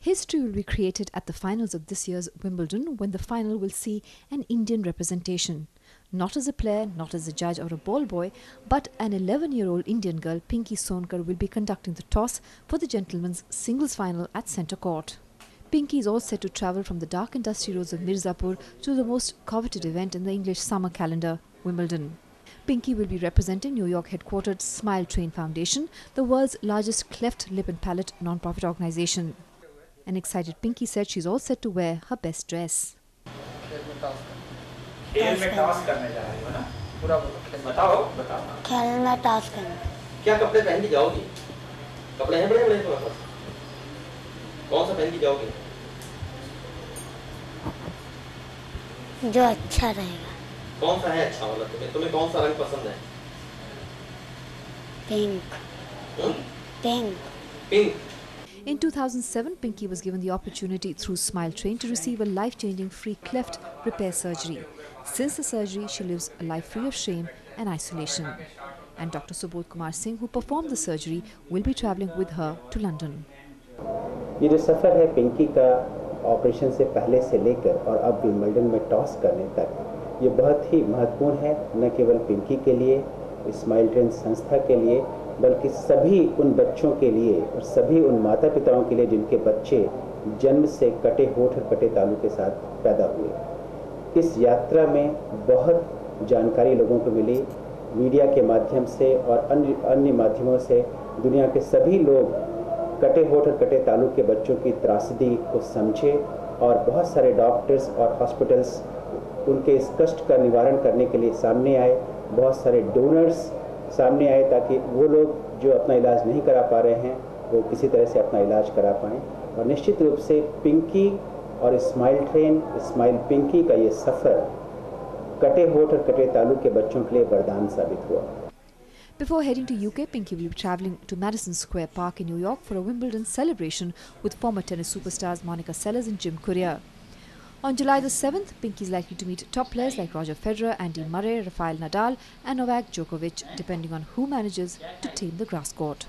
History will be created at the finals of this year's Wimbledon, when the final will see an Indian representation. Not as a player, not as a judge or a ball boy, but an 11-year-old Indian girl, Pinki Sonkar, will be conducting the toss for the gentlemen's singles final at centre court. Pinki is all set to travel from the dark and dusty roads of Mirzapur to the most coveted event in the English summer calendar, Wimbledon. Pinki will be representing New York headquartered Smile Train Foundation, the world's largest cleft lip and palate non-profit organization. An excited Pinki said she's all set to wear her best dress. खेल में task करने जा रही हो ना? पूरा बताओ। खेल में टास्क करना। क्या कपड़े पहन के जाओगी? कपड़े हैं बड़े-बड़े तुम्हारे पास? कौन सा पहन के जाओगी? जो अच्छा रहेगा। कौन सा है अच्छा वाला तुम्हें कौन सा रंग पसंद है? Pink. Pink. Pink. In 2007, Pinki was given the opportunity through Smile Train to receive a life-changing free cleft repair surgery. Since the surgery, she lives a life free of shame and isolation. And Dr. Subodh Kumar Singh, who performed the surgery, will be travelling with her to London. ये जो सफ़र है पिंकी का operation से पहले से लेकर और अब विंबलडन में टॉस करने तक, ये बहुत ही महत्वपूर्ण है, न केवल पिंकी के लिए, स्माइल ट्रेन संस्था के लिए, बल्कि सभी उन बच्चों के लिए और सभी उन माता पिताओं के लिए जिनके बच्चे जन्म से कटे होठ और कटे तालू के साथ पैदा हुए। इस यात्रा में बहुत जानकारी लोगों को मिली, मीडिया के माध्यम से और अन्य माध्यमों से दुनिया के सभी लोग कटे होठ और कटे तालू के बच्चों की त्रासदी को समझे और बहुत सारे डॉक्टर्स और हॉस्पिटल्स उनके इस कष्ट का निवारण करने के लिए सामने आए, बहुत सारे डोनर्स सामने आए ताकि वो लोग जो अपना इलाज नहीं करा पा रहे हैं वो किसी तरह से अपना इलाज करा पाएँ। और निश्चित रूप से पिंकी और स्माइल ट्रेन, स्माइल पिंकी का ये सफ़र कटे होठ और कटे तालू के बच्चों के लिए वरदान साबित हुआ। Before heading to UK, Pinki will be travelling to Madison Square Park in New York for a Wimbledon celebration with former tennis superstars Monica Seles and Jim Courier. On July the 7th, Pinki is likely to meet top players like Roger Federer, Andy Murray, Rafael Nadal and Novak Djokovic, depending on who manages to tame the grass court.